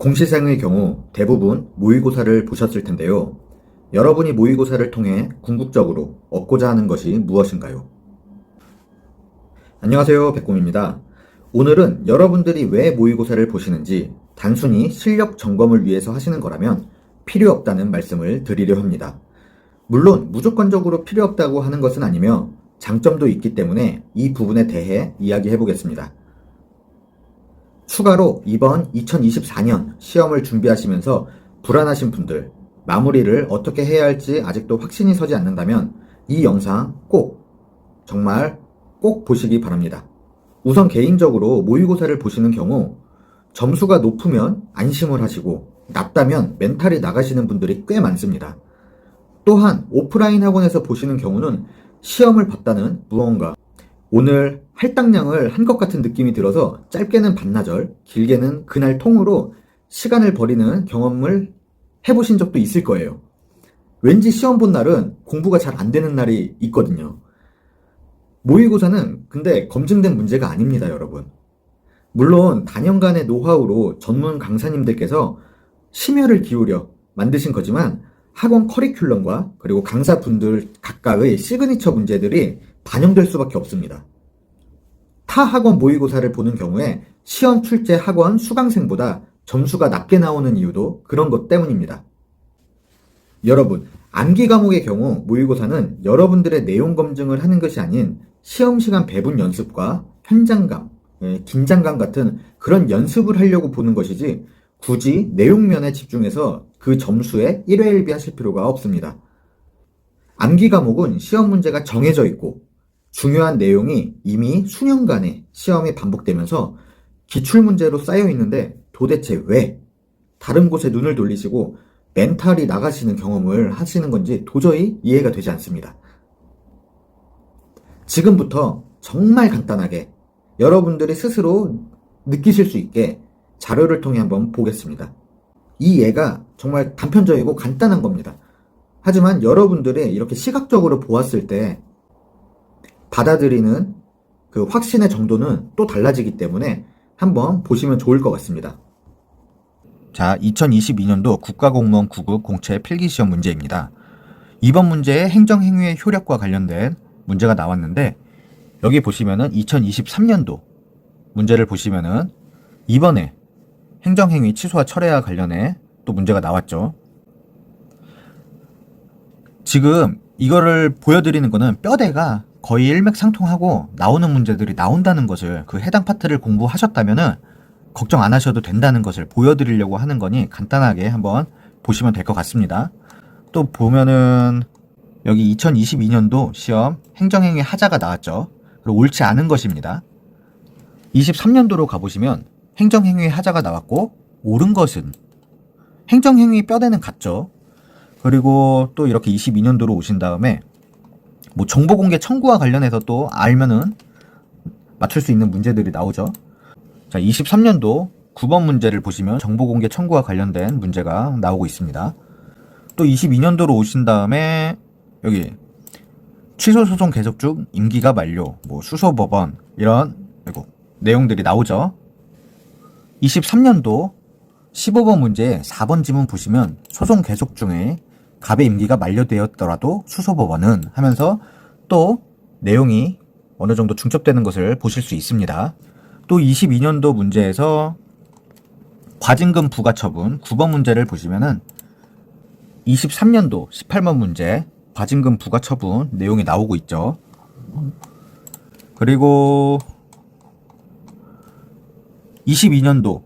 공시생의 경우 대부분 모의고사를 보셨을 텐데요. 여러분이 모의고사를 통해 궁극적으로 얻고자 하는 것이 무엇인가요? 안녕하세요, 백곰입니다. 오늘은 여러분들이 왜 모의고사를 보시는지 단순히 실력 점검을 위해서 하시는 거라면 필요 없다는 말씀을 드리려 합니다. 물론 무조건적으로 필요 없다고 하는 것은 아니며 장점도 있기 때문에 이 부분에 대해 이야기해 보겠습니다. 추가로 이번 2024년 시험을 준비하시면서 불안하신 분들, 마무리를 어떻게 해야 할지 아직도 확신이 서지 않는다면 이 영상 정말 꼭 보시기 바랍니다. 우선 개인적으로 모의고사를 보시는 경우 점수가 높으면 안심을 하시고 낮다면 멘탈이 나가시는 분들이 꽤 많습니다. 또한 오프라인 학원에서 보시는 경우는 시험을 봤다는 무언가, 오늘 할당량을 한 것 같은 느낌이 들어서 짧게는 반나절, 길게는 그날 통으로 시간을 버리는 경험을 해보신 적도 있을 거예요. 왠지 시험 본 날은 공부가 잘 안 되는 날이 있거든요. 모의고사는 근데 검증된 문제가 아닙니다, 여러분. 물론 단연간의 노하우로 전문 강사님들께서 심혈을 기울여 만드신 거지만 학원 커리큘럼과 그리고 강사분들 각각의 시그니처 문제들이 반영될 수밖에 없습니다. 타 학원 모의고사를 보는 경우에 시험 출제 학원 수강생보다 점수가 낮게 나오는 이유도 그런 것 때문입니다. 여러분, 암기 과목의 경우 모의고사는 여러분들의 내용 검증을 하는 것이 아닌 시험 시간 배분 연습과 현장감, 긴장감 같은 그런 연습을 하려고 보는 것이지 굳이 내용면에 집중해서 그 점수에 1회 1비 하실 필요가 없습니다. 암기 과목은 시험 문제가 정해져 있고 중요한 내용이 이미 수년간의 시험이 반복되면서 기출문제로 쌓여 있는데 도대체 왜 다른 곳에 눈을 돌리시고 멘탈이 나가시는 경험을 하시는 건지 도저히 이해가 되지 않습니다. 지금부터 정말 간단하게 여러분들이 스스로 느끼실 수 있게 자료를 통해 한번 보겠습니다. 이 예가 정말 단편적이고 간단한 겁니다. 하지만 여러분들이 이렇게 시각적으로 보았을 때 받아들이는 그 확신의 정도는 또 달라지기 때문에 한번 보시면 좋을 것 같습니다. 자, 2022년도 국가공무원 9급 공채 필기시험 문제입니다. 이번 문제의 행정행위의 효력과 관련된 문제가 나왔는데 여기 보시면은 2023년도 문제를 보시면은 이번에 행정행위 취소와 철회와 관련해 또 문제가 나왔죠. 지금 이거를 보여드리는 거는 뼈대가 거의 일맥상통하고 나오는 문제들이 나온다는 것을 그 해당 파트를 공부하셨다면은 걱정 안 하셔도 된다는 것을 보여드리려고 하는 거니 간단하게 한번 보시면 될 것 같습니다. 또 보면은 여기 2022년도 시험 행정행위 하자가 나왔죠. 그리고 옳지 않은 것입니다. 23년도로 가보시면 행정행위 하자가 나왔고 옳은 것은 행정행위 뼈대는 같죠. 그리고 또 이렇게 22년도로 오신 다음에 뭐 정보공개 청구와 관련해서 또 알면은 맞출 수 있는 문제들이 나오죠. 자, 23년도 9번 문제를 보시면 정보공개 청구와 관련된 문제가 나오고 있습니다. 또 22년도로 오신 다음에 여기 취소 소송 계속 중 임기가 만료, 뭐 수소법원 이런 내용들이 나오죠. 23년도 15번 문제 4번 지문 보시면 소송 계속 중에 갑의 임기가 만료되었더라도 수소법원은 하면서 또 내용이 어느 정도 중첩되는 것을 보실 수 있습니다. 또 22년도 문제에서 과징금 부과 처분 9번 문제를 보시면은 23년도 18번 문제 과징금 부과 처분 내용이 나오고 있죠. 그리고 22년도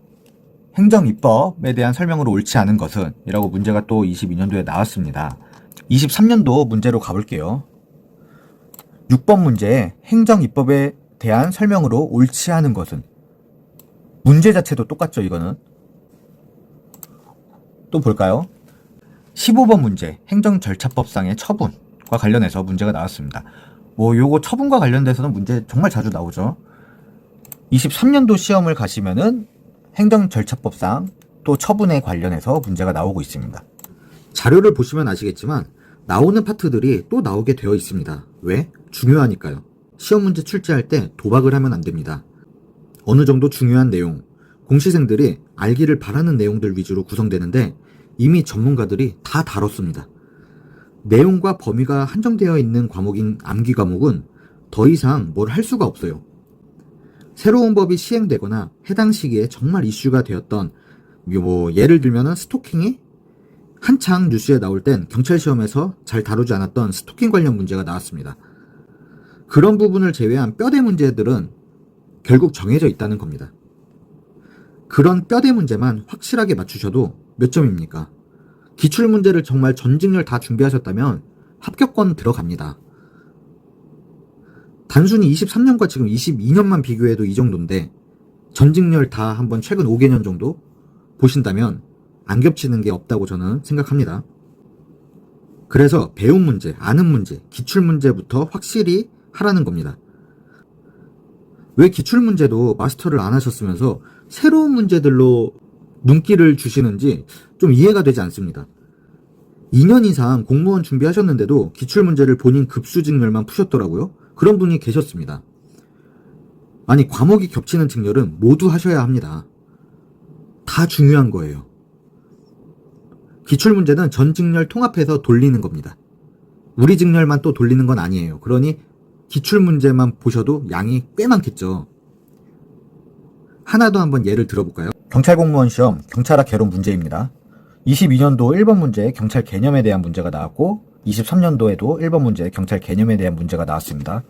행정입법에 대한 설명으로 옳지 않은 것은 이라고 문제가 또 22년도에 나왔습니다. 23년도 문제로 가볼게요. 6번 문제에 행정입법에 대한 설명으로 옳지 않은 것은 문제 자체도 똑같죠. 이거는 또 볼까요? 15번 문제 행정절차법상의 처분과 관련해서 문제가 나왔습니다. 뭐 요거 처분과 관련돼서는 문제 정말 자주 나오죠. 23년도 시험을 가시면은 행정절차법상 또 처분에 관련해서 문제가 나오고 있습니다. 자료를 보시면 아시겠지만 나오는 파트들이 또 나오게 되어 있습니다. 왜? 중요하니까요. 시험 문제 출제할 때 도박을 하면 안 됩니다. 어느 정도 중요한 내용, 공시생들이 알기를 바라는 내용들 위주로 구성되는데 이미 전문가들이 다 다뤘습니다. 내용과 범위가 한정되어 있는 과목인 암기 과목은 더 이상 뭘 할 수가 없어요. 새로운 법이 시행되거나 해당 시기에 정말 이슈가 되었던 예를 들면은 스토킹이 한창 뉴스에 나올 땐 경찰 시험에서 잘 다루지 않았던 스토킹 관련 문제가 나왔습니다. 그런 부분을 제외한 뼈대 문제들은 결국 정해져 있다는 겁니다. 그런 뼈대 문제만 확실하게 맞추셔도 몇 점입니까? 기출문제를 정말 전직렬 다 준비하셨다면 합격권 들어갑니다. 단순히 23년과 지금 22년만 비교해도 이 정도인데 전직렬 다 한번 최근 5개년 정도 보신다면 안 겹치는 게 없다고 저는 생각합니다. 그래서 배운 문제, 아는 문제, 기출문제부터 확실히 하라는 겁니다. 왜 기출문제도 마스터를 안 하셨으면서 새로운 문제들로 눈길을 주시는지 좀 이해가 되지 않습니다. 2년 이상 공무원 준비하셨는데도 기출문제를 본인 급수직렬만 푸셨더라고요. 그런 분이 계셨습니다. 아니, 과목이 겹치는 직렬은 모두 하셔야 합니다. 다 중요한 거예요. 기출문제는 전 직렬 통합해서 돌리는 겁니다. 우리 직렬만 또 돌리는 건 아니에요. 그러니 기출문제만 보셔도 양이 꽤 많겠죠. 하나 더 한번 예를 들어볼까요? 경찰 공무원 시험 경찰학 개론 문제입니다. 22년도 1번 문제 경찰 개념에 대한 문제가 나왔고 23년도에도 1번 문제 경찰 개념에 대한 문제가 나왔습니다.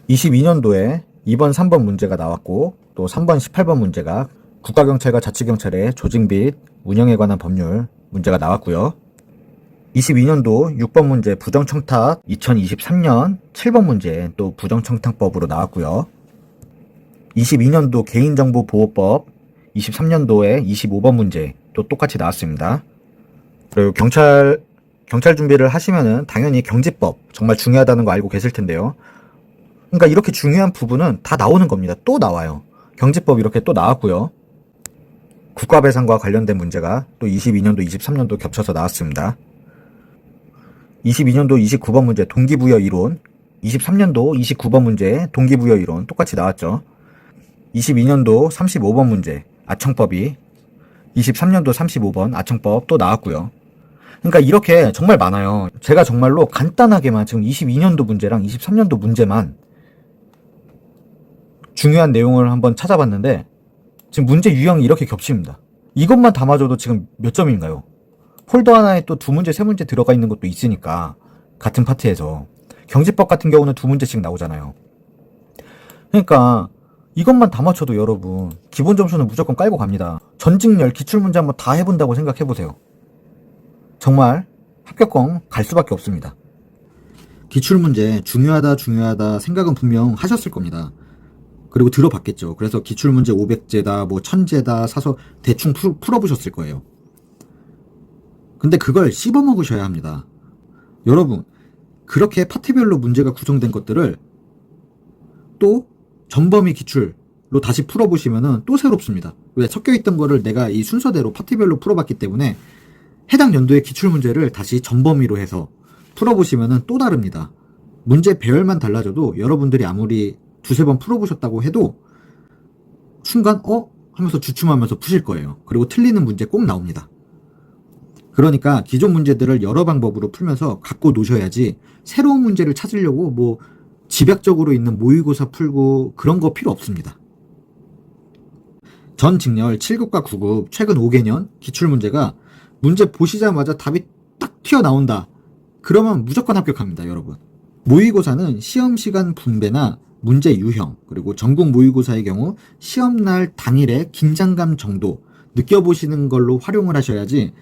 22년도에 2번, 3번 문제가 나왔고 또 3번, 18번 문제가 국가경찰과 자치경찰의 조직 및 운영에 관한 법률 문제가 나왔고요. 22년도 6번 문제 부정청탁, 2023년 7번 문제 또 부정청탁법으로 나왔고요. 22년도 개인정보보호법, 23년도에 25번 문제 또 똑같이 나왔습니다. 그리고 경찰 준비를 하시면은 당연히 경지법 정말 중요하다는 거 알고 계실 텐데요. 그러니까 이렇게 중요한 부분은 다 나오는 겁니다. 또 나와요. 경지법 이렇게 또 나왔고요. 국가배상과 관련된 문제가 또 22년도, 23년도 겹쳐서 나왔습니다. 22년도 29번 문제 동기부여 이론, 23년도 29번 문제 동기부여 이론 똑같이 나왔죠. 22년도 35번 문제 아청법이 23년도 35번 아청법 또 나왔고요. 그러니까 이렇게 정말 많아요. 제가 정말로 간단하게만 지금 22년도 문제랑 23년도 문제만 중요한 내용을 한번 찾아봤는데 지금 문제 유형이 이렇게 겹칩니다. 이것만 담아줘도 지금 몇 점인가요? 폴더 하나에 또 2문제, 3문제 들어가 있는 것도 있으니까 같은 파트에서 경제법 같은 경우는 2문제씩 나오잖아요. 그러니까 이것만 다 맞춰도 여러분 기본 점수는 무조건 깔고 갑니다. 전직렬 기출문제 한번 다 해본다고 생각해보세요. 정말 합격권 갈 수밖에 없습니다. 기출문제 중요하다 생각은 분명 하셨을 겁니다. 그리고 들어봤겠죠. 그래서 기출문제 500제다, 1000제다 사서 대충 풀어보셨을 거예요. 근데 그걸 씹어먹으셔야 합니다. 여러분, 그렇게 파트별로 문제가 구성된 것들을 또 전범위 기출로 다시 풀어보시면은 또 새롭습니다. 왜? 섞여있던 거를 내가 이 순서대로 파트별로 풀어봤기 때문에 해당 연도의 기출문제를 다시 전범위로 해서 풀어보시면은 또 다릅니다. 문제 배열만 달라져도 여러분들이 아무리 두세 번 풀어보셨다고 해도 순간 하면서 주춤하면서 푸실 거예요. 그리고 틀리는 문제 꼭 나옵니다. 그러니까 기존 문제들을 여러 방법으로 풀면서 갖고 노셔야지 새로운 문제를 찾으려고 집약적으로 있는 모의고사 풀고 그런 거 필요 없습니다. 전 직렬 7급과 9급 최근 5개년 기출문제가 문제 보시자마자 답이 딱 튀어나온다. 그러면 무조건 합격합니다, 여러분. 모의고사는 시험시간 분배나 문제 유형, 그리고 전국 모의고사의 경우 시험날 당일의 긴장감 정도 느껴보시는 걸로 활용을 하셔야지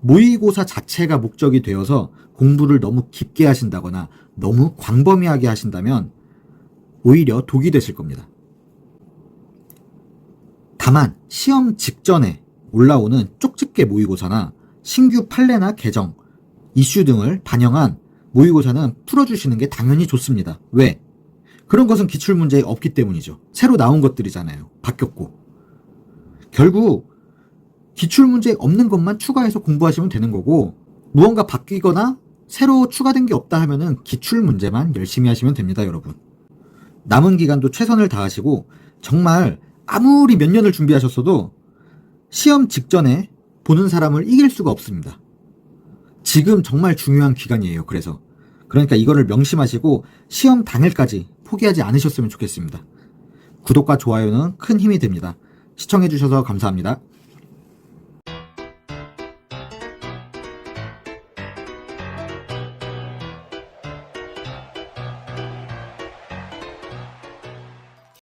모의고사 자체가 목적이 되어서 공부를 너무 깊게 하신다거나 너무 광범위하게 하신다면 오히려 독이 되실 겁니다. 다만 시험 직전에 올라오는 쪽집게 모의고사나 신규 판례나 개정, 이슈 등을 반영한 모의고사는 풀어주시는 게 당연히 좋습니다. 왜? 그런 것은 기출문제에 없기 때문이죠. 새로 나온 것들이잖아요. 바뀌었고. 결국 기출문제에 없는 것만 추가해서 공부하시면 되는 거고 무언가 바뀌거나 새로 추가된 게 없다 하면은 기출문제만 열심히 하시면 됩니다, 여러분. 남은 기간도 최선을 다하시고 정말 아무리 몇 년을 준비하셨어도 시험 직전에 보는 사람을 이길 수가 없습니다. 지금 정말 중요한 기간이에요. 그러니까 이거를 명심하시고 시험 당일까지 포기하지 않으셨으면 좋겠습니다. 구독과 좋아요는 큰 힘이 됩니다. 시청해주셔서 감사합니다.